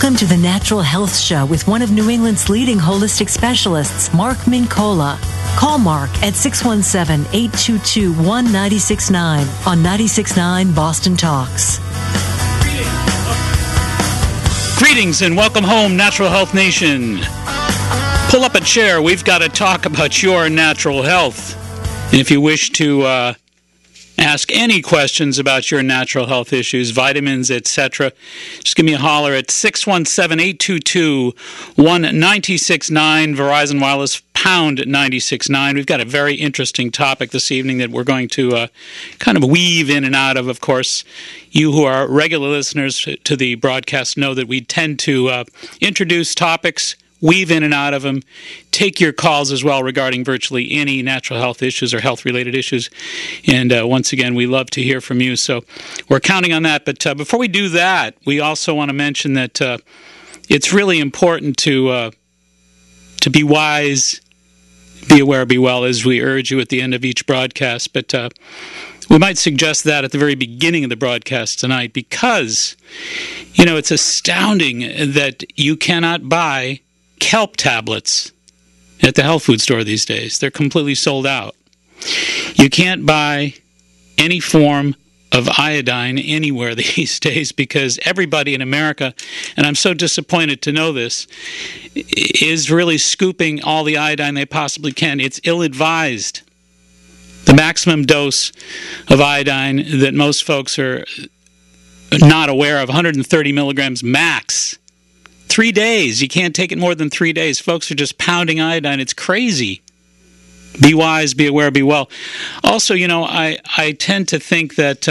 Welcome to the Natural Health Show with one of New England's leading holistic specialists, Mark Mincola. Call Mark at 617-822-1969 on 96.9 Boston Talks. Greetings and welcome home, Natural Health Nation. Pull up a chair. We've got to talk about your natural health. And if you wish to ask any questions about your natural health issues, vitamins, etc., just give me a holler at 617-822-1969, Verizon Wireless, pound 969. We've got a very interesting topic this evening that we're going to kind of weave in and out of. Of course, you who are regular listeners to the broadcast know that we tend to introduce topics, weave in and out of them, take your calls as well regarding virtually any natural health issues or health-related issues. And once again, we love to hear from you. So we're counting on that. But before we do that, we also want to mention that it's really important to be wise, be aware, be well, as we urge you at the end of each broadcast. But we might suggest that at the very beginning of the broadcast tonight because, you know, it's astounding that you cannot buy kelp tablets at the health food store these days. They're completely sold out. You can't buy any form of iodine anywhere these days because everybody in America, and I'm so disappointed to know this, is really scooping all the iodine they possibly can. It's ill-advised. The maximum dose of iodine that most folks are not aware of, 130 milligrams max. 3 days. You can't take it more than 3 days. Folks are just pounding iodine. It's crazy. Be wise, be aware, be well. Also, you know, I tend to think that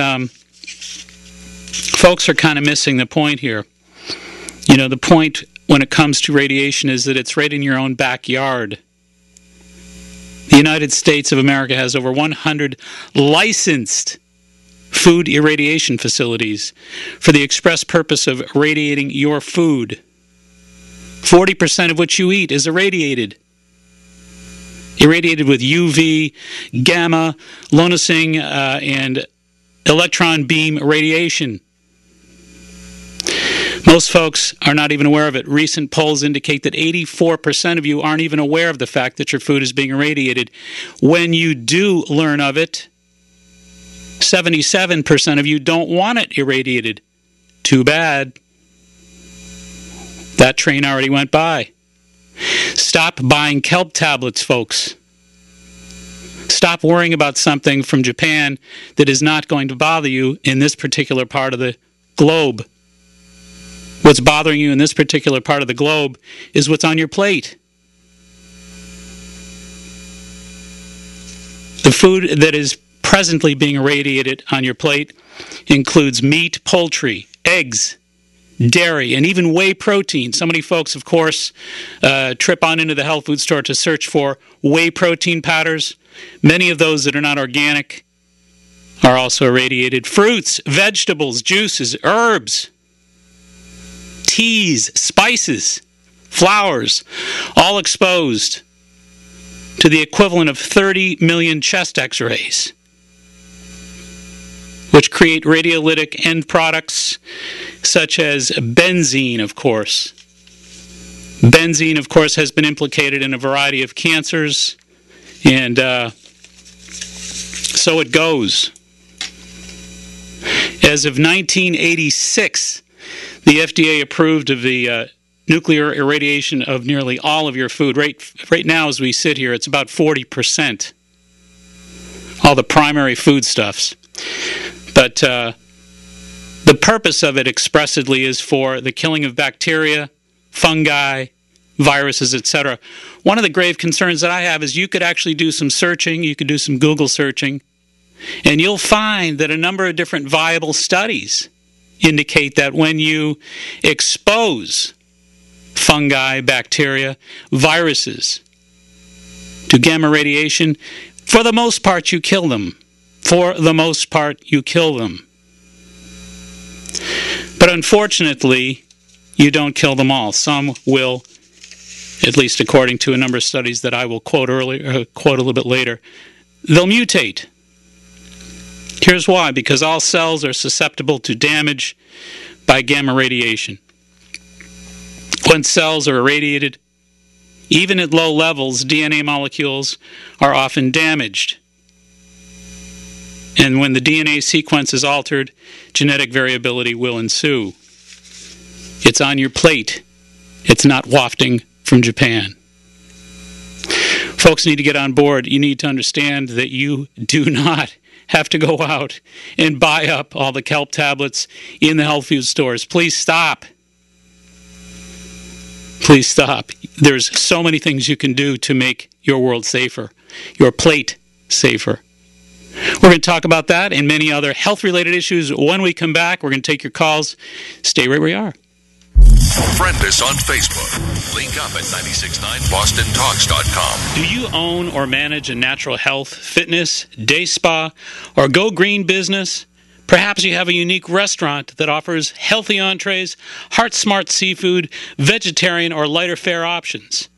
folks are kind of missing the point here. You know, the point when it comes to radiation is that it's right in your own backyard. The United States of America has over 100 licensed food irradiation facilities for the express purpose of radiating your food. 40% of what you eat is irradiated. Irradiated with UV, gamma, luminescing, and electron beam radiation. Most folks are not even aware of it. Recent polls indicate that 84% of you aren't even aware of the fact that your food is being irradiated. When you do learn of it, 77% of you don't want it irradiated. Too bad. That train already went by. Stop buying kelp tablets, folks. Stop worrying about something from Japan that is not going to bother you in this particular part of the globe. What's bothering you in this particular part of the globe is what's on your plate. The food that is presently being irradiated on your plate includes meat, poultry, eggs, dairy, and even whey protein. So many folks, of course, trip on into the health food store to search for whey protein powders. Many of those that are not organic are also irradiated. Fruits, vegetables, juices, herbs, teas, spices, flowers, all exposed to the equivalent of 30 million chest x-rays, which create radiolytic end products such as benzene, of course. Benzene, of course, has been implicated in a variety of cancers, and so it goes. As of 1986, the FDA approved of the nuclear irradiation of nearly all of your food. Right now, as we sit here, it's about 40%. All the primary foodstuffs. But the purpose of it expressly is for the killing of bacteria, fungi, viruses, etc. One of the grave concerns that I have is you could actually do some searching, you could do some Google searching, and you'll find that a number of different viable studies indicate that when you expose fungi, bacteria, viruses to gamma radiation, for the most part you kill them. For the most part, you kill them. But unfortunately, you don't kill them all. Some will, at least according to a number of studies that I will quote a little bit later, they'll mutate. Here's why. Because all cells are susceptible to damage by gamma radiation. When cells are irradiated, even at low levels, DNA molecules are often damaged. And when the DNA sequence is altered, genetic variability will ensue. It's on your plate. It's not wafting from Japan. Folks need to get on board. You need to understand that you do not have to go out and buy up all the kelp tablets in the health food stores. Please stop. Please stop. There's so many things you can do to make your world safer, your plate safer. We're going to talk about that and many other health-related issues when we come back. We're going to take your calls. Stay right where you are. Friend us on Facebook. Link up at 969bostontalks.com. Do you own or manage a natural health, fitness, day spa, or go green business? Perhaps you have a unique restaurant that offers healthy entrees, heart-smart seafood, vegetarian or lighter fare options.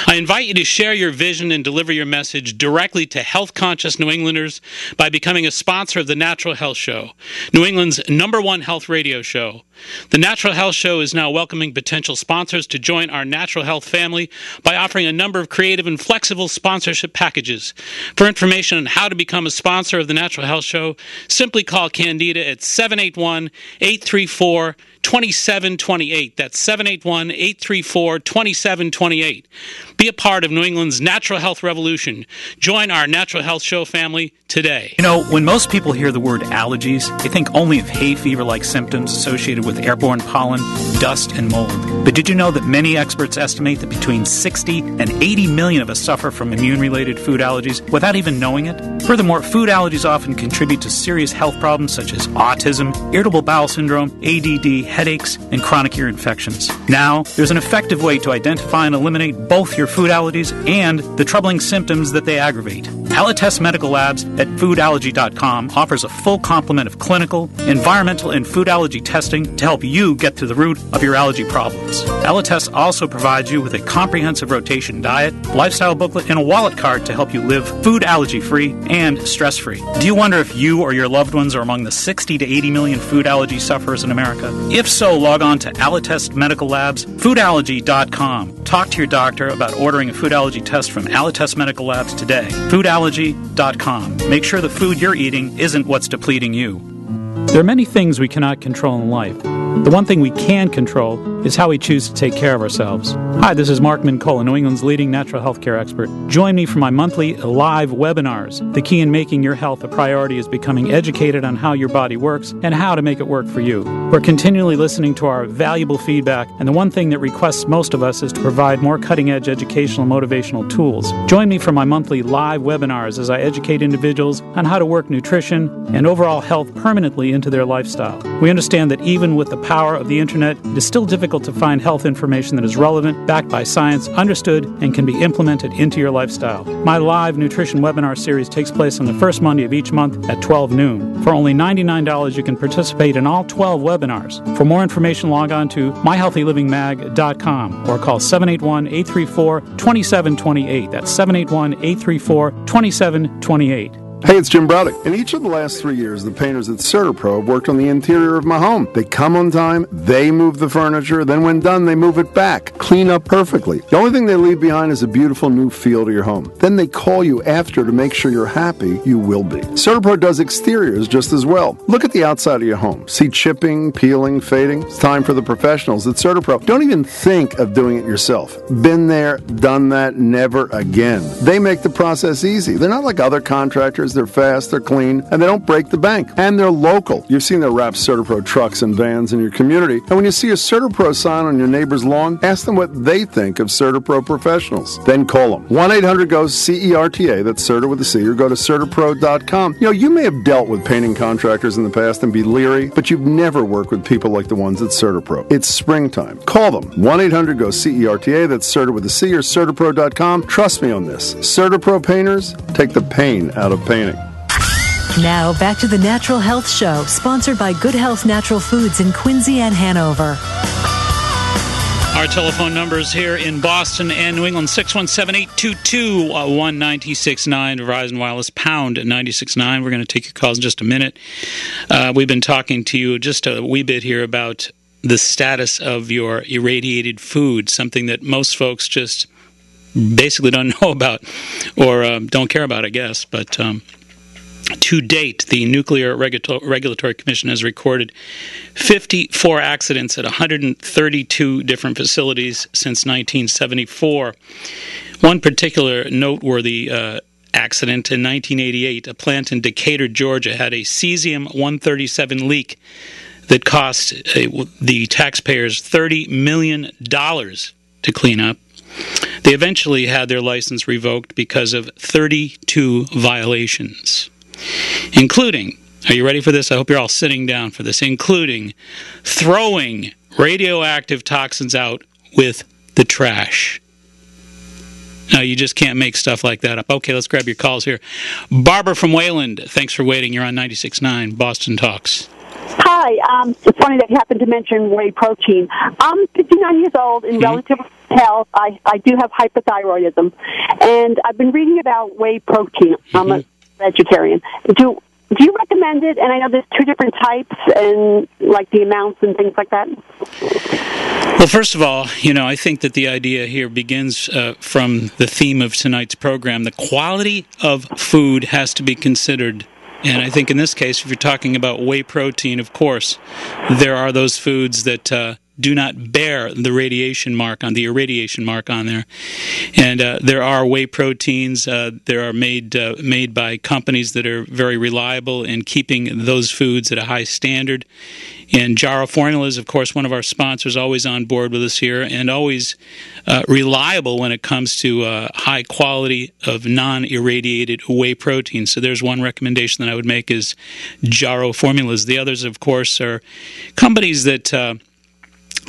I invite you to share your vision and deliver your message directly to health-conscious New Englanders by becoming a sponsor of the Natural Health Show, New England's #1 health radio show. The Natural Health Show is now welcoming potential sponsors to join our natural health family by offering a number of creative and flexible sponsorship packages. For information on how to become a sponsor of the Natural Health Show, simply call Candida at 781-834-2728. That's 781-834-2728. Be a part of New England's natural health revolution. Join our Natural Health Show family today. You know, when most people hear the word allergies, they think only of hay fever-like symptoms associated with airborne pollen, dust, and mold. But did you know that many experts estimate that between 60 and 80 million of us suffer from immune-related food allergies without even knowing it? Furthermore, food allergies often contribute to serious health problems such as autism, irritable bowel syndrome, ADD, headaches, and chronic ear infections. Now, there's an effective way to identify and eliminate both your food allergies and the troubling symptoms that they aggravate. Allotest Medical Labs at foodallergy.com offers a full complement of clinical, environmental, and food allergy testing to help you get to the root of your allergy problems. Allotest also provides you with a comprehensive rotation diet, lifestyle booklet, and a wallet card to help you live food allergy-free and stress-free. Do you wonder if you or your loved ones are among the 60 to 80 million food allergy sufferers in America? If so, log on to Allotest Medical Labs, foodallergy.com. Talk to your doctor about ordering a food allergy test from Allotest Medical Labs today. Foodallergy.com. Make sure the food you're eating isn't what's depleting you. There are many things we cannot control in life. The one thing we can control is how we choose to take care of ourselves. Hi, this is Mark Mincola, New England's leading natural health care expert. Join me for my monthly live webinars. The key in making your health a priority is becoming educated on how your body works and how to make it work for you. We're continually listening to our valuable feedback, and the one thing that requests most of us is to provide more cutting-edge educational and motivational tools. Join me for my monthly live webinars as I educate individuals on how to work nutrition and overall health permanently into their lifestyle. We understand that even with the power of the internet, it is still difficult to find health information that is relevant, backed by science, understood, and can be implemented into your lifestyle. My live nutrition webinar series takes place on the first Monday of each month at 12 noon. For only $99, you can participate in all 12 webinars. For more information, log on to myhealthylivingmag.com or call 781-834-2728. That's 781-834-2728. Hey, it's Jim Broderick. In each of the last 3 years, the painters at CertaPro have worked on the interior of my home. They come on time, they move the furniture, then when done, they move it back, clean up perfectly. The only thing they leave behind is a beautiful new feel to your home. Then they call you after to make sure you're happy. You will be. CertaPro does exteriors just as well. Look at the outside of your home. See chipping, peeling, fading? It's time for the professionals at CertaPro. Don't even think of doing it yourself. Been there, done that, never again. They make the process easy. They're not like other contractors. They're fast, they're clean, and they don't break the bank. And they're local. You've seen their wrapped CertaPro trucks and vans in your community. And when you see a CertaPro sign on your neighbor's lawn, ask them what they think of CertaPro professionals. Then call them. 1-800-GO-CERTA. That's Certa with a C. Or go to CertaPro.com. You know, you may have dealt with painting contractors in the past and be leery, but you've never worked with people like the ones at CertaPro. It's springtime. Call them. 1-800-GO-CERTA. That's Certa with a C or CertaPro.com. Trust me on this. CertaPro painters take the pain out of painting. Now, back to the Natural Health Show, sponsored by Good Health Natural Foods in Quincy and Hanover. Our telephone numbers here in Boston and New England, 617-822-1969, Verizon Wireless, pound 969. We're going to take your calls in just a minute. We've been talking to you just a wee bit here about the status of your irradiated food, something that most folks just basically don't know about or don't care about, I guess. But to date, the Nuclear Regulatory Commission has recorded 54 accidents at 132 different facilities since 1974. One particular noteworthy accident in 1988, a plant in Decatur, Georgia, had a cesium-137 leak that cost the taxpayers $30 million to clean up. They eventually had their license revoked because of 32 violations, including, are you ready for this? I hope you're all sitting down for this, including throwing radioactive toxins out with the trash. No, you just can't make stuff like that up. Okay, let's grab your calls here. Barbara from Wayland, thanks for waiting. You're on 96.9 Boston Talks. Hi, it's funny that you happened to mention whey protein. I'm 59 years old in relative health. I do have hypothyroidism, and I've been reading about whey protein. I'm a vegetarian. Do you recommend it? And I know there's two different types, and like the amounts and things like that. Well, first of all, I think that the idea here begins from the theme of tonight's program. The quality of food has to be considered. And I think in this case, if you're talking about whey protein, of course, there are those foods that do not bear the irradiation mark on there. And there are whey proteins that are made by companies that are very reliable in keeping those foods at a high standard. And Jarrow Formula is, of course, one of our sponsors, always on board with us here, and always reliable when it comes to high quality of non-irradiated whey protein. So there's one recommendation that I would make is Jarrow Formulas. The others, of course, are companies that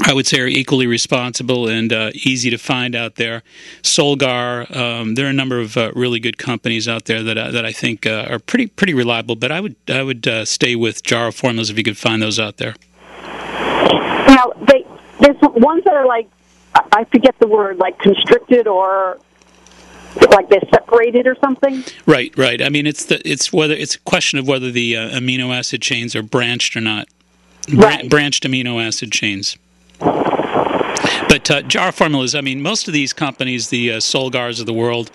I would say are equally responsible and easy to find out there. Solgar, there are a number of really good companies out there that I think are pretty reliable. But I would stay with Jarrow Formulas if you could find those out there. Now, there's ones that are like, I forget the word, like constricted or like they're separated or something. Right. I mean, it's a question of whether the amino acid chains are branched or not. Branched amino acid chains. But Jarrow Formulas, I mean, most of these companies, the Solgars of the world,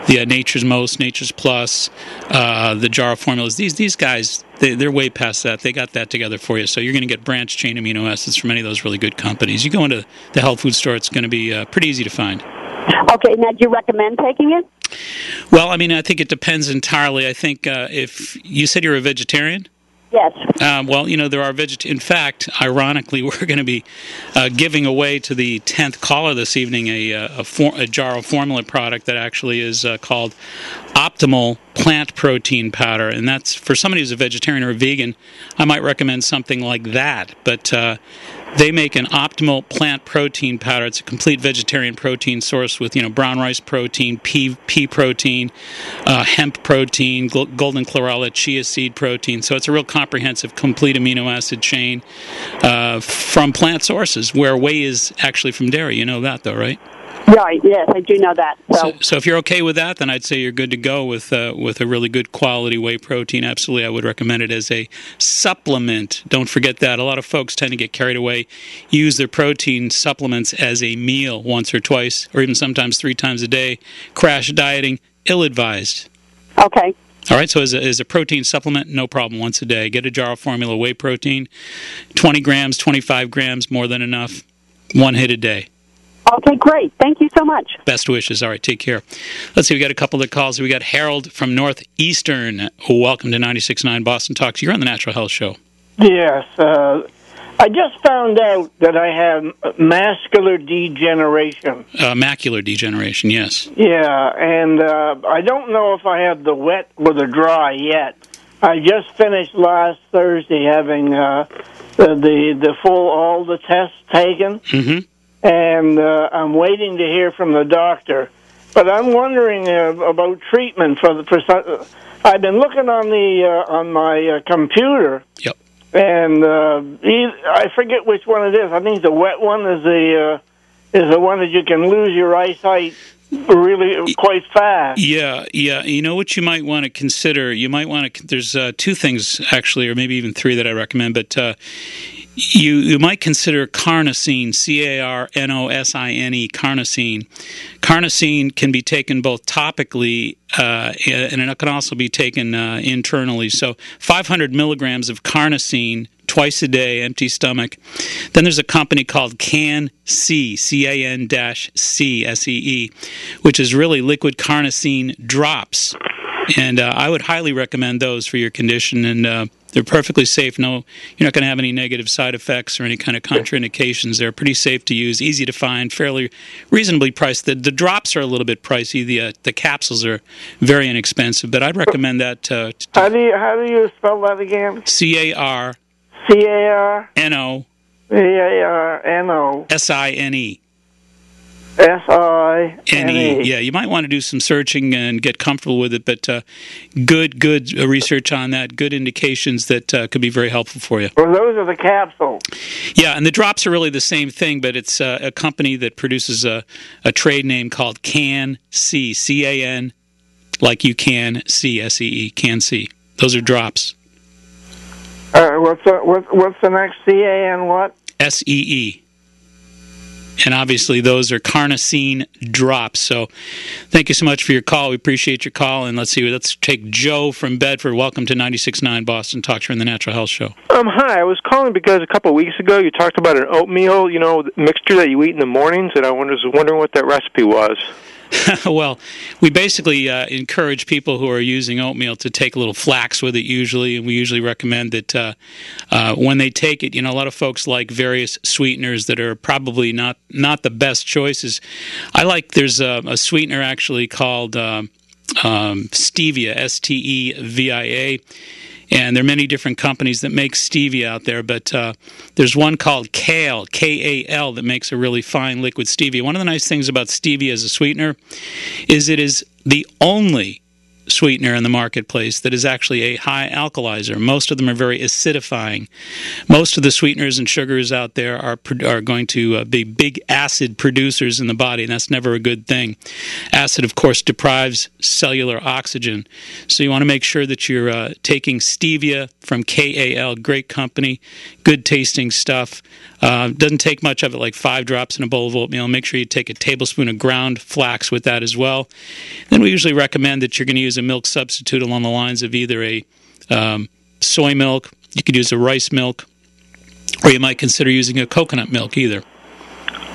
the Nature's Most, Nature's Plus, the Jarrow Formulas, these guys, they're way past that. They got that together for you. So you're going to get branched chain amino acids from any of those really good companies. You go into the health food store, it's going to be pretty easy to find. Okay, now do you recommend taking it? Well, I mean, I think it depends entirely. I think if you said you're a vegetarian? Yes. Well, there are in fact, ironically, we're going to be giving away to the 10th caller this evening a Jarrow Formula product that actually is called Optimal Plant Protein Powder. And that's, for somebody who's a vegetarian or a vegan, I might recommend something like that. But they make an optimal plant protein powder. It's a complete vegetarian protein source with, brown rice protein, pea protein, hemp protein, golden chlorella, chia seed protein. So it's a real comprehensive, complete amino acid chain from plant sources, where whey is actually from dairy. You know that, though, right? Right, yes, I do know that. So if you're okay with that, then I'd say you're good to go with a really good quality whey protein. Absolutely, I would recommend it as a supplement. Don't forget that. A lot of folks tend to get carried away, use their protein supplements as a meal once or twice, or even sometimes 3 times a day. Crash dieting, ill-advised. Okay. All right, so as a protein supplement, no problem, once a day. Get a Jarrow Formula whey protein, 20 grams, 25 grams, more than enough, 1 hit a day. Okay, great. Thank you so much. Best wishes. All right, take care. Let's see, we got a couple of calls. We got Harold from Northeastern. Welcome to 96.9 Boston Talks. You're on the Natural Health Show. Yes. I just found out that I have macular degeneration. Macular degeneration, yes. Yeah, and I don't know if I have the wet or the dry yet. I just finished last Thursday having all the tests taken. Mm-hmm. And I'm waiting to hear from the doctor. But I'm wondering about treatment for I've been looking on my computer. Yep. And I forget which one it is. I think the wet one is the one that you can lose your eyesight really quite fast. Yeah. You know what you might want to consider? You might want to. There's 2 things actually, or maybe even 3 that I recommend. But You might consider carnosine, C-A-R-N-O-S-I-N-E, carnosine. Carnosine can be taken both topically and it can also be taken internally. So 500 milligrams of carnosine twice a day, empty stomach. Then there's a company called CAN-C, C-A-N-C, S-E-E, which is really liquid carnosine drops. And I would highly recommend those for your condition, and they're perfectly safe. No, you're not going to have any negative side effects or any kind of contraindications. They're pretty safe to use, easy to find, fairly reasonably priced. The drops are a little bit pricey. The capsules are very inexpensive, but I'd recommend that. How do you spell that again? C-A-R. C-A-R. N-O. C-A-R-N-O. S-I-N-E. S-I-N-E. Yeah, you might want to do some searching and get comfortable with it, but good research on that, good indications that could be very helpful for you. Well, those are the capsules. Yeah, and the drops are really the same thing, but it's a company that produces a trade name called CAN-C, C-A-N, like you can, C, S-E-E, CAN-C. Those are drops. What's the next? C-A-N what? S-E-E. And obviously, those are carnosine drops. So thank you so much for your call. We appreciate your call. And let's take Joe from Bedford. Welcome to 96.9 Boston Talk Show and the Natural Health Show. Hi. I was calling because a couple of weeks ago you talked about an oatmeal, mixture that you eat in the mornings, and I was wondering what that recipe was. Well, we basically encourage people who are using oatmeal to take a little flax with it usually, and we usually recommend that when they take it, a lot of folks like various sweeteners that are probably not the best choices. There's a sweetener actually called stevia, S-T-E-V-I-A, and there are many different companies that make stevia out there, but there's one called Kale, K-A-L, that makes a really fine liquid stevia. One of the nice things about stevia as a sweetener is it is the only sweetener in the marketplace that is actually a high alkalizer. Most of them are very acidifying. Most of the sweeteners and sugars out there are going to be big acid producers in the body, and that's never a good thing. Acid, of course, deprives cellular oxygen. So you want to make sure that you're taking stevia from KAL, great company, good tasting stuff. Doesn't take much of it, like 5 drops in a bowl of oatmeal. Make sure you take a tablespoon of ground flax with that as well. Then we usually recommend that you're going to use a milk substitute along the lines of either a soy milk, you could use a rice milk, or you might consider using a coconut milk either.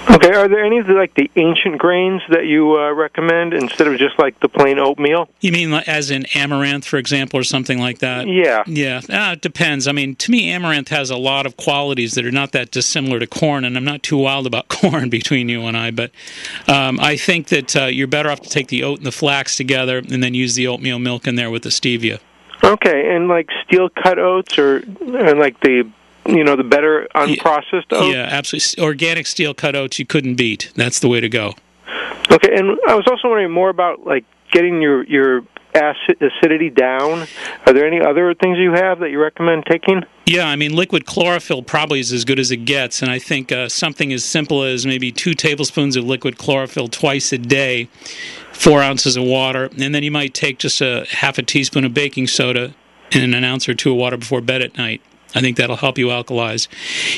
Okay, are there any of the ancient grains that you recommend instead of just like the plain oatmeal? You mean as in amaranth, for example, or something like that? Yeah. Yeah, it depends. I mean, to me, amaranth has a lot of qualities that are not that dissimilar to corn, and I'm not too wild about corn between you and I, but I think that you're better off to take the oat and the flax together and then use the oatmeal milk in there with the stevia. Okay, and like steel-cut oats and like the better unprocessed oats? Yeah, absolutely. Organic steel-cut oats you couldn't beat. That's the way to go. Okay, and I was also wondering more about getting your acidity down. Are there any other things you have that you recommend taking? Yeah, I mean, liquid chlorophyll probably is as good as it gets, and I think something as simple as maybe 2 tablespoons of liquid chlorophyll twice a day, 4 ounces of water, and then you might take just a half a teaspoon of baking soda and an ounce or 2 of water before bed at night. I think that'll help you alkalize.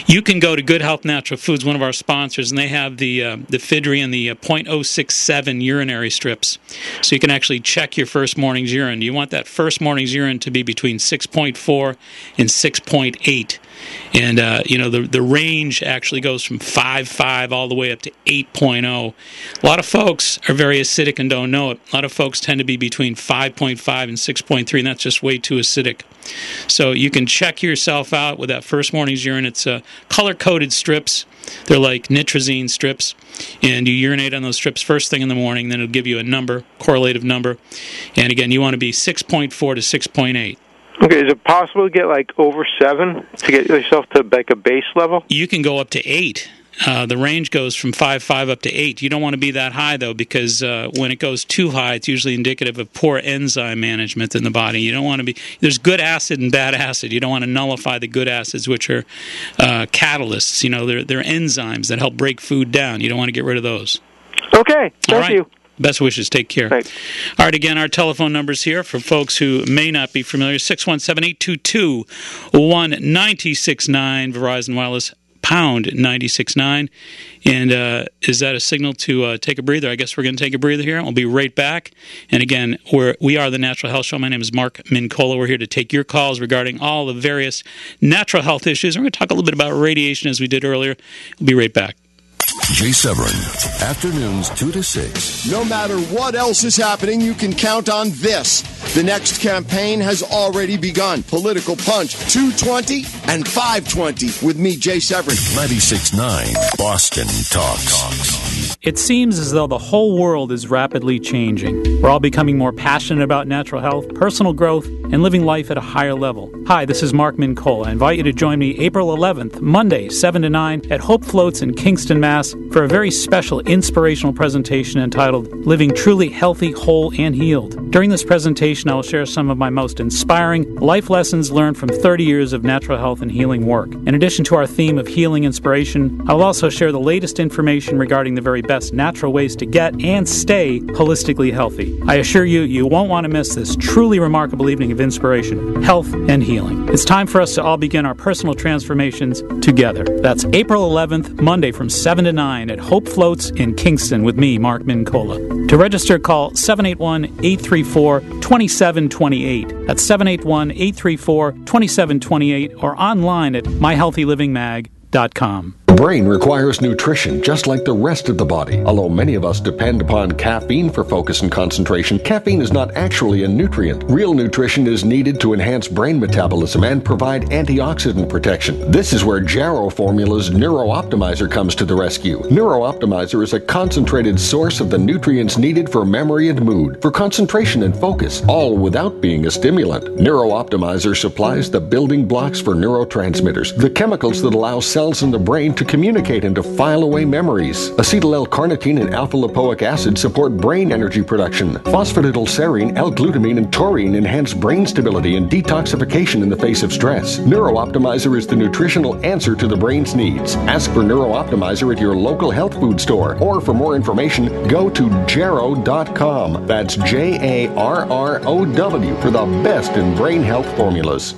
You can go to Good Health Natural Foods, one of our sponsors, and they have the Fidry and the .067 urinary strips. So you can actually check your first morning's urine. You want that first morning's urine to be between 6.4 and 6.8. And, the range actually goes from 5.5 all the way up to 8.0. A lot of folks are very acidic and don't know it. A lot of folks tend to be between 5.5 and 6.3, and that's just way too acidic. So you can check yourself out with that first morning's urine. It's color-coded strips. They're like nitrazine strips, and you urinate on those strips first thing in the morning. Then it'll give you a number, correlative number. And again, you want to be 6.4 to 6.8. Okay, is it possible to get over 7 to get yourself to a base level? You can go up to 8. The range goes from 5.5 up to 8. You don't want to be that high, though, because when it goes too high, it's usually indicative of poor enzyme management in the body. You don't want to be... There's good acid and bad acid. You don't want to nullify the good acids, which are catalysts. They're enzymes that help break food down. You don't want to get rid of those. Okay, thank you. Best wishes. Take care. Thanks. All right, again, our telephone numbers here for folks who may not be familiar, 617-822-1969, Verizon Wireless, pound 969. And is that a signal to take a breather? I guess we're going to take a breather here, and we'll be right back. And again, we are the Natural Health Show. My name is Mark Mincola. We're here to take your calls regarding all the various natural health issues. We're going to talk a little bit about radiation as we did earlier. We'll be right back. Jay Severin, afternoons 2 to 6. No matter what else is happening, you can count on this. The next campaign has already begun. Political Punch, 220 and 520 with me, Jay Severin. 96.9 Boston Talks. It seems as though the whole world is rapidly changing. We're all becoming more passionate about natural health, personal growth, and living life at a higher level. Hi, this is Mark Mincola. I invite you to join me April 11th, Monday, 7 to 9, at Hope Floats in Kingston, Mass, for a very special inspirational presentation entitled Living Truly Healthy, Whole, and Healed. During this presentation, I will share some of my most inspiring life lessons learned from 30 years of natural health and healing work. In addition to our theme of healing inspiration, I will also share the latest information regarding the very best natural ways to get and stay holistically healthy. I assure you, you won't want to miss this truly remarkable evening of inspiration, health, and healing. It's time for us to all begin our personal transformations together. That's April 11th, Monday from 7 to 9 at Hope Floats in Kingston with me, Mark Mincola. To register, call 781-834-2728. That's 781-834-2728 or online at myhealthylivingmag.com. The brain requires nutrition just like the rest of the body. Although many of us depend upon caffeine for focus and concentration, caffeine is not actually a nutrient. Real nutrition is needed to enhance brain metabolism and provide antioxidant protection. This is where Jarrow Formula's Neuro-Optimizer comes to the rescue. Neuro-Optimizer is a concentrated source of the nutrients needed for memory and mood, for concentration and focus, all without being a stimulant. Neuro-Optimizer supplies the building blocks for neurotransmitters, the chemicals that allow cells in the brain to communicate and to file away memories. Acetyl L-carnitine and alpha-lipoic acid support brain energy production. Phosphatidylserine, L-glutamine, and taurine enhance brain stability and detoxification in the face of stress. Neuro-Optimizer is the nutritional answer to the brain's needs. Ask for Neuro-Optimizer at your local health food store, or for more information, go to jarrow.com. That's Jarrow for the best in brain health formulas.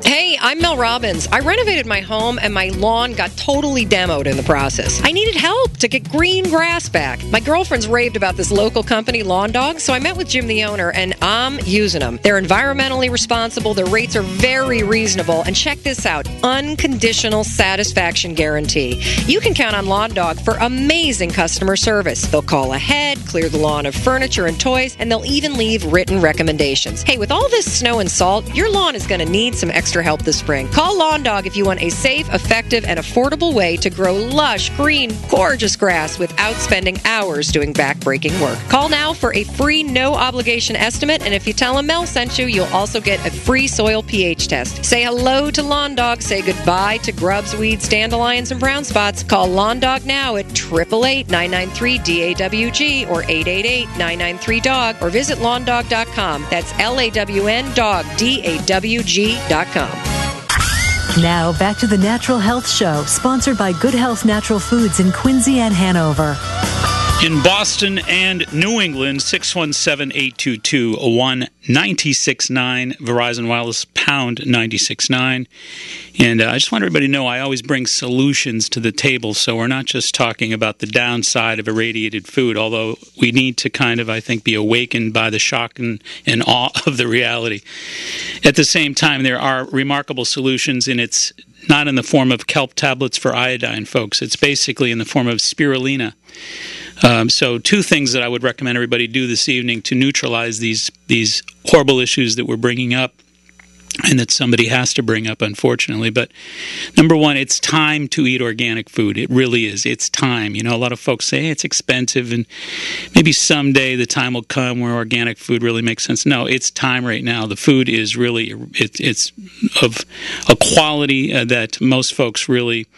Hey, I'm Mel Robbins. I renovated my home and my lawn got totally demoed in the process. I needed help to get green grass back. My girlfriends raved about this local company, Lawn Dog, so I met with Jim, the owner, and I'm using them. They're environmentally responsible, their rates are very reasonable, and check this out, unconditional satisfaction guarantee. You can count on Lawn Dog for amazing customer service. They'll call ahead, clear the lawn of furniture and toys, and they'll even leave written recommendations. Hey, with all this snow and salt, your lawn is going to need some extra help this spring. Call Lawn Dog if you want a safe, effective, and affordable way to grow lush, green, gorgeous grass without spending hours doing back-breaking work. Call now for a free, no-obligation estimate, and if you tell them Mel sent you, you'll also get a free soil pH test. Say hello to Lawn Dog. Say goodbye to grubs, weeds, dandelions, and brown spots. Call Lawn Dog now at 888-993-DAWG or 888-993-DOG or visit lawndog.com. That's LAWN Dog, DAWG.com. Now, back to the Natural Health Show, sponsored by Good Health Natural Foods in Quincy and Hanover. In Boston and New England, 617-822-1969, Verizon Wireless, pound 969. And I just want everybody to know I always bring solutions to the table, so we're not just talking about the downside of irradiated food, although we need to kind of, I think, be awakened by the shock and awe of the reality. At the same time, there are remarkable solutions, and it's not in the form of kelp tablets for iodine, folks. It's basically in the form of spirulina. So two things that I would recommend everybody do this evening to neutralize these horrible issues that we're bringing up and that somebody has to bring up, unfortunately. But number one, it's time to eat organic food. It really is. It's time. You know, a lot of folks say, hey, it's expensive, and maybe someday the time will come where organic food really makes sense. No, it's time right now. The food is really, it's of a quality that most folks really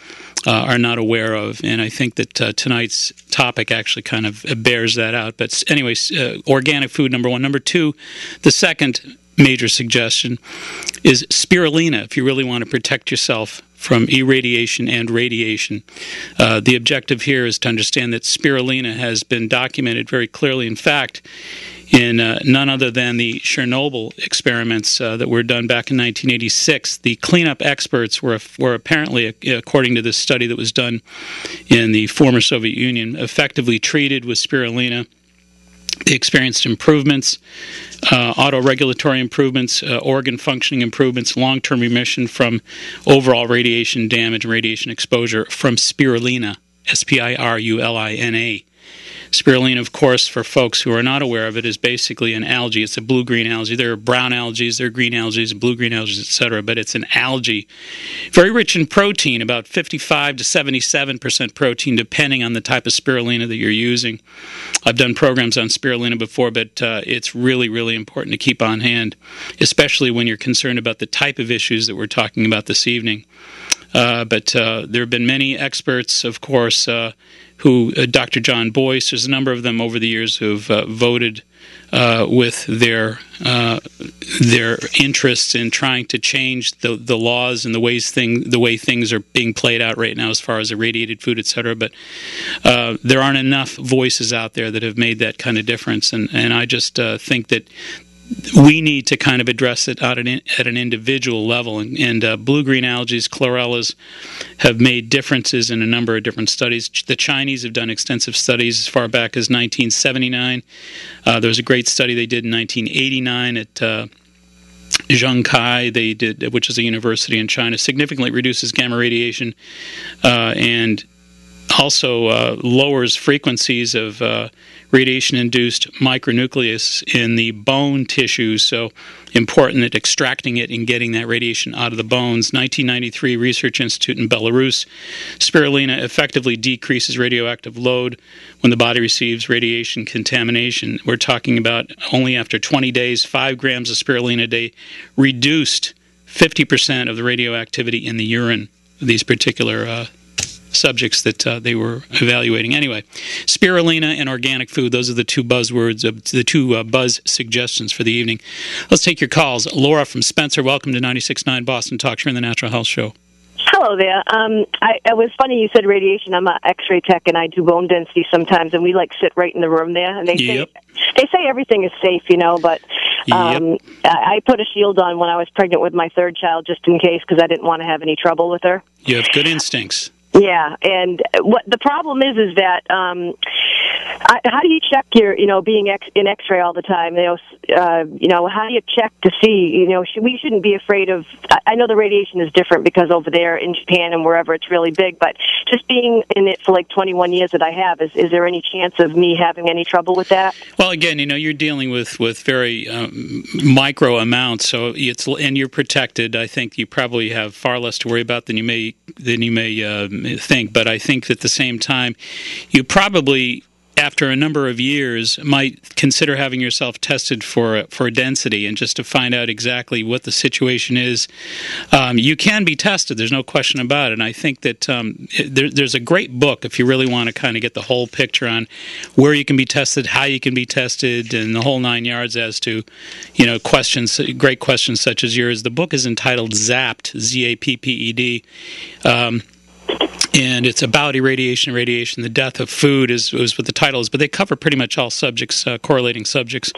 are not aware of, and I think that tonight's topic actually kind of bears that out. But anyways, organic food, number one. Number two, the second major suggestion is spirulina if you really want to protect yourself from irradiation and radiation. The objective here is to understand that spirulina has been documented very clearly. In fact, in none other than the Chernobyl experiments that were done back in 1986, the cleanup experts were apparently, according to this study that was done in the former Soviet Union, effectively treated with spirulina. They experienced improvements, autoregulatory improvements, organ functioning improvements, long-term remission from overall radiation damage and radiation exposure from spirulina, spirulina. Spirulina, of course, for folks who are not aware of it, is basically an algae. It's a blue-green algae. There are brown algae, there are green algae, blue-green algae, etc., but it's an algae. Very rich in protein, about 55 to 77% protein, depending on the type of spirulina that you're using. I've done programs on spirulina before, but it's really, really important to keep on hand, especially when you're concerned about the type of issues that we're talking about this evening. But there have been many experts, of course, who, Dr. John Boyce, there's a number of them over the years who've voted with their interests in trying to change the laws and the way things are being played out right now as far as irradiated food, etc. But there aren't enough voices out there that have made that kind of difference, and I just think that we need to kind of address it at an individual level. And blue-green algae, chlorellas, have made differences in a number of different studies. The Chinese have done extensive studies as far back as 1979. There was a great study they did in 1989 at Zhengkai, they did, which is a university in China, significantly reduces gamma radiation and also lowers frequencies of radiation-induced micronucleus in the bone tissue, so important at extracting it and getting that radiation out of the bones. 1993 Research Institute in Belarus. Spirulina effectively decreases radioactive load when the body receives radiation contamination. We're talking about only after 20 days, 5 grams of spirulina a day reduced 50% of the radioactivity in the urine of these particular subjects that they were evaluating. Anyway, spirulina and organic food, those are the two buzzwords, the two buzz suggestions for the evening. Let's take your calls. Laura from Spencer, welcome to 96.9 Boston Talk. You're in the Natural Health Show. Hello there. It was funny you said radiation. I'm an X-ray tech, and I do bone density sometimes, and we sit right in the room there. And they say everything is safe, but I put a shield on when I was pregnant with my third child just in case, because I didn't want to have any trouble with her. You have good instincts. Yeah, and what the problem is that how do you check your, being in X-ray all the time? How do you check to see? We shouldn't be afraid of. I know the radiation is different because over there in Japan and wherever it's really big, but just being in it for 21 years that I have, is there any chance of me having any trouble with that? Well, again, you're dealing with very micro amounts, so and you're protected. I think you probably have far less to worry about than you may think, but I think at the same time, you probably, after a number of years, might consider having yourself tested for density and just to find out exactly what the situation is. You can be tested, there's no question about it, and I think that there's a great book if you really want to kind of get the whole picture on where you can be tested, how you can be tested, and the whole 9 yards as to, great questions such as yours. The book is entitled Zapped, Z-A-P-P-E-D, and it's about irradiation, the death of food is what the title is, but they cover pretty much all subjects, correlating subjects.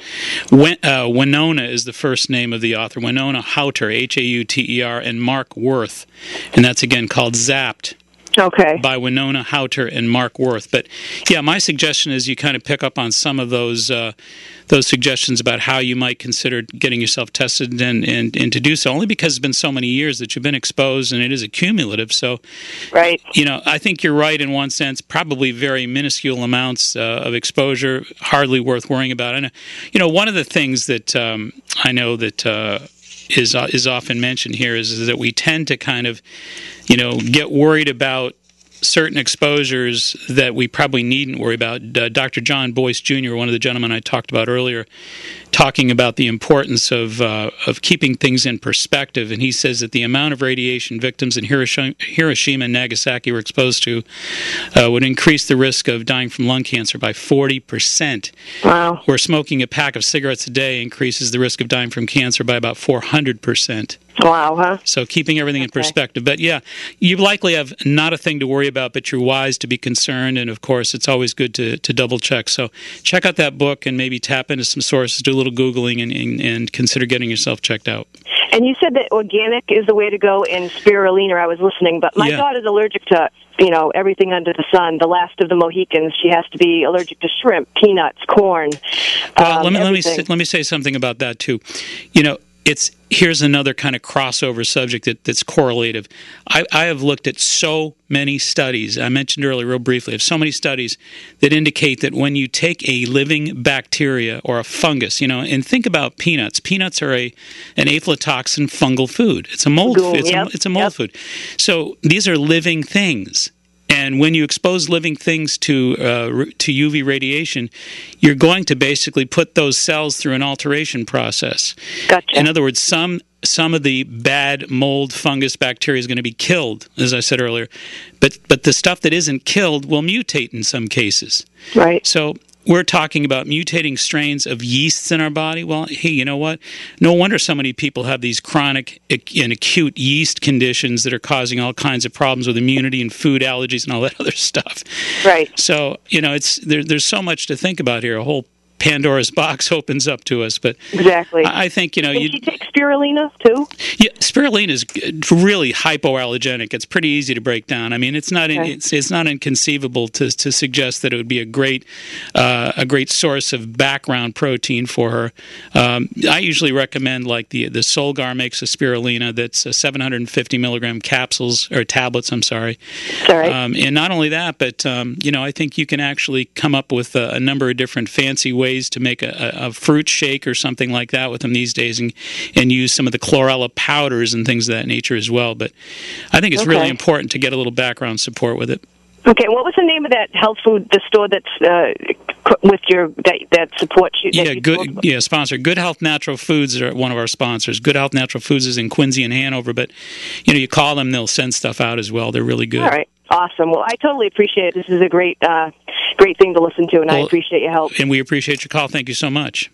Winona is the first name of the author, Winona Hauter, H-A-U-T-E-R, and Mark Worth, and that's again called Zapped. Okay. By Winona Hauter and Mark Worth. But yeah, my suggestion is you kind of pick up on some of those suggestions about how you might consider getting yourself tested and to do so, only because it's been so many years that you've been exposed and it is accumulative. So, right. I think you're right in one sense, probably very minuscule amounts of exposure, hardly worth worrying about. And, one of the things that I know that is often mentioned here is that we tend to kind of, get worried about certain exposures that we probably needn't worry about. Dr. John Boyce Jr., one of the gentlemen I talked about earlier, talking about the importance of keeping things in perspective, and he says that the amount of radiation victims in Hiroshima and Nagasaki were exposed to would increase the risk of dying from lung cancer by 40%. Wow. Where smoking a pack of cigarettes a day increases the risk of dying from cancer by about 400%. Wow, huh? So keeping everything in perspective. But yeah, you likely have not a thing to worry about, but you're wise to be concerned. And of course, it's always good to double check. So check out that book and maybe tap into some sources, do a little Googling, and consider getting yourself checked out. And you said that organic is the way to go in spirulina. I was listening, but my daughter's allergic to, everything under the sun. The last of the Mohicans. She has to be allergic to shrimp, peanuts, corn. Well, let me say something about that too. Here's another kind of crossover subject that's correlative. I have looked at so many studies, I mentioned earlier real briefly, of so many studies that indicate that when you take a living bacteria or a fungus, and think about peanuts. Peanuts are an aflatoxin fungal food. It's a mold. It's a mold food. So these are living things. And when you expose living things to UV radiation, you're going to basically put those cells through an alteration process. Gotcha. In other words, some of the bad mold, fungus, bacteria is going to be killed, as I said earlier. But the stuff that isn't killed will mutate in some cases. Right. So we're talking about mutating strains of yeasts in our body. Well, hey, you know what? No wonder so many people have these chronic and acute yeast conditions that are causing all kinds of problems with immunity and food allergies and all that other stuff. Right. So, there's so much to think about here. A whole Pandora's box opens up to us, but exactly. I think Can she take spirulina too? Yeah, spirulina is really hypoallergenic. It's pretty easy to break down. I mean, it's not inconceivable to suggest that it would be a great source of background protein for her. I usually recommend like the Solgar makes a spirulina that's 750 milligram capsules or tablets. I'm sorry. Sorry. And not only that, but I think you can actually come up with a number of different fancy ways to make a fruit shake or something like that with them these days, and use some of the chlorella powders and things of that nature as well. But I think it's really important to get a little background support with it. Okay, what was the name of that health food, the store that's with that supports you? Sponsor. Good Health Natural Foods are one of our sponsors. Good Health Natural Foods is in Quincy and Hanover, but you call them, they'll send stuff out as well. They're really good. All right. Awesome. Well, I totally appreciate it. This is a great thing to listen to, and I appreciate your help. And we appreciate your call. Thank you so much.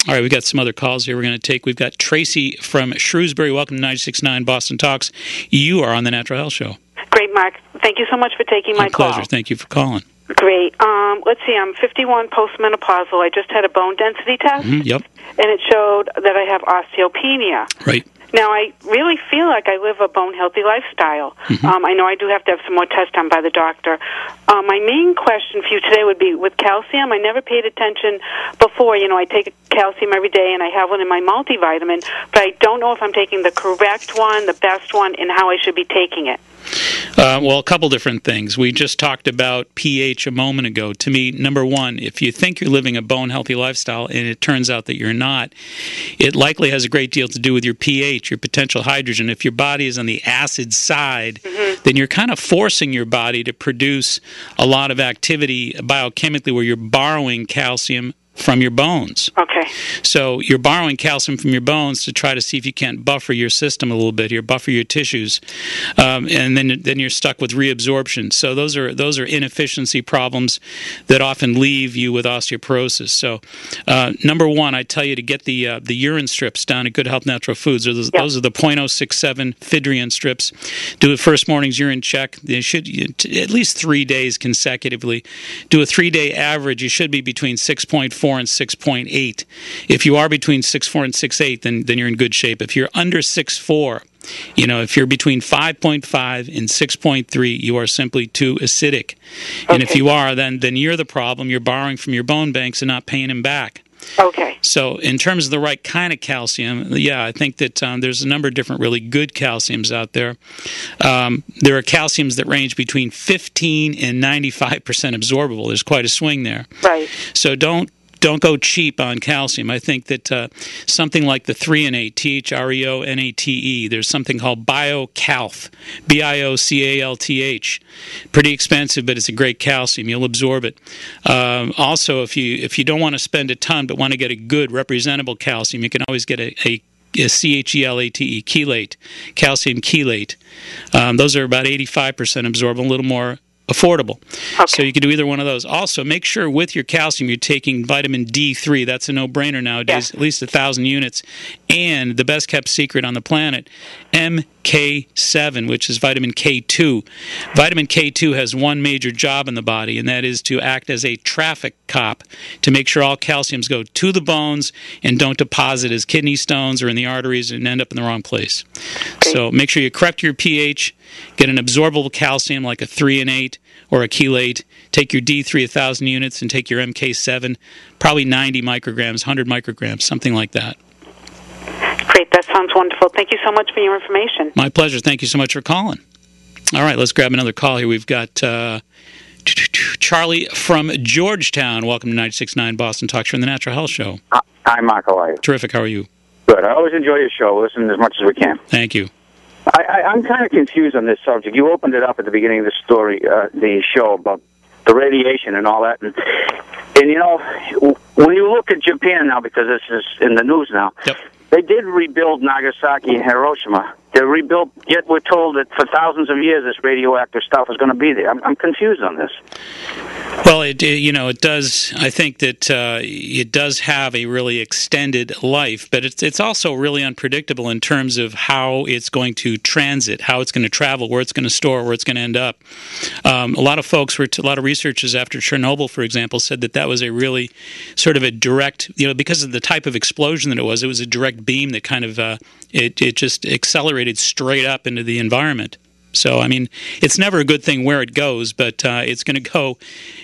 All right, we've got some other calls here we're going to take. We've got Tracy from Shrewsbury. Welcome to 96.9 Boston Talks. You are on the Natural Health Show. Great, Mark. Thank you so much for taking my call. My pleasure. Thank you for calling. Great. Let's see. I'm 51, postmenopausal. I just had a bone density test. Mm-hmm, yep. And it showed that I have osteopenia. Right. Now, I really feel like I live a bone-healthy lifestyle. Mm-hmm. I know I do have to have some more tests done by the doctor. My main question for you today would be with calcium. I never paid attention before. I take calcium every day, and I have one in my multivitamin, but I don't know if I'm taking the correct one, the best one, and how I should be taking it. Well, a couple different things. We just talked about pH a moment ago. To me, number one, if you think you're living a bone-healthy lifestyle and it turns out that you're not, it likely has a great deal to do with your pH, your potential hydrogen. If your body is on the acid side, then you're kind of forcing your body to produce a lot of activity biochemically where you're borrowing calcium from your bones. Okay. So you're borrowing calcium from your bones to try to see if you can't buffer your system a little bit here, buffer your tissues, and then you're stuck with reabsorption. So those are inefficiency problems that often leave you with osteoporosis. So number one, I tell you to get the urine strips down at Good Health Natural Foods. Those are the .067 Fidrian strips. Do a first morning's urine check. They should at least 3 days consecutively. Do a 3-day average. You should be between 6.4 and 6.8. If you are between 6.4 and 6.8, then you're in good shape. If you're under 6.4, if you're between 5.5 and 6.3, you are simply too acidic. Okay. And if you are, then you're the problem. You're borrowing from your bone banks and not paying them back. Okay. So in terms of the right kind of calcium, I think that there's a number of different really good calciums out there. There are calciums that range between 15 and 95% absorbable. There's quite a swing there. Right. So don't go cheap on calcium. I think that something like the threonate, THREONATE, there's something called BioCalth, BIOCALTH. Pretty expensive, but it's a great calcium. You'll absorb it. Also, if you don't want to spend a ton but want to get a good representable calcium, you can always get a CHELATE, chelate, calcium chelate. Those are about 85% absorbable, a little more affordable. So you can do either one of those. Also, make sure with your calcium you're taking vitamin D3. That's a no-brainer nowadays, at least 1,000 units. And the best kept secret on the planet, MK7, which is vitamin K2. Vitamin K2 has one major job in the body, and that is to act as a traffic cop to make sure all calciums go to the bones and don't deposit as kidney stones or in the arteries and end up in the wrong place. So make sure you correct your pH, get an absorbable calcium like a 3 and 8 or a chelate, take your D3 1,000 units, and take your MK7, probably 90 micrograms, 100 micrograms, something like that. Great, that sounds wonderful. Thank you so much for your information. My pleasure. Thank you so much for calling. All right, let's grab another call here. We've got Charlie from Georgetown. Welcome to 96.9 Boston Talk Show and the Natural Health Show. Hi, Mark. How are you? Terrific. How are you? Good. I always enjoy your show. Listen as much as we can. Thank you. I'm kind of confused on this subject. You opened it up at the beginning of the story, the show, about the radiation and all that. And you know, when you look at Japan now, because this is in the news now, they did rebuild Nagasaki and Hiroshima. They rebuilt, yet we're told that for thousands of years this radioactive stuff is going to be there. I'm confused on this. Well, it does. I think that it does have a really extended life, but it's also really unpredictable in terms of how it's going to transit, how it's going to travel, where it's going to store, where it's going to end up. A lot of researchers after Chernobyl, for example, said that was a really sort of a direct, because of the type of explosion that it was a direct beam that kind of it just accelerated straight up into the environment. So, I mean, it's never a good thing where it goes, but it's going to go,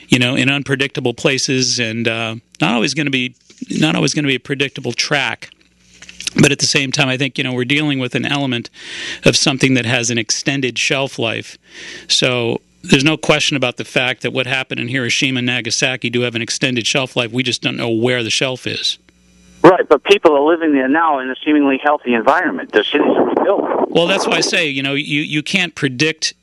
in unpredictable places, and not always going to be a predictable track. But at the same time, I think we're dealing with an element of something that has an extended shelf life. So there's no question about the fact that what happened in Hiroshima and Nagasaki do have an extended shelf life. We just don't know where the shelf is. Right, but people are living there now in a seemingly healthy environment. The cities are rebuilt. Well, that's why I say, you can't predict.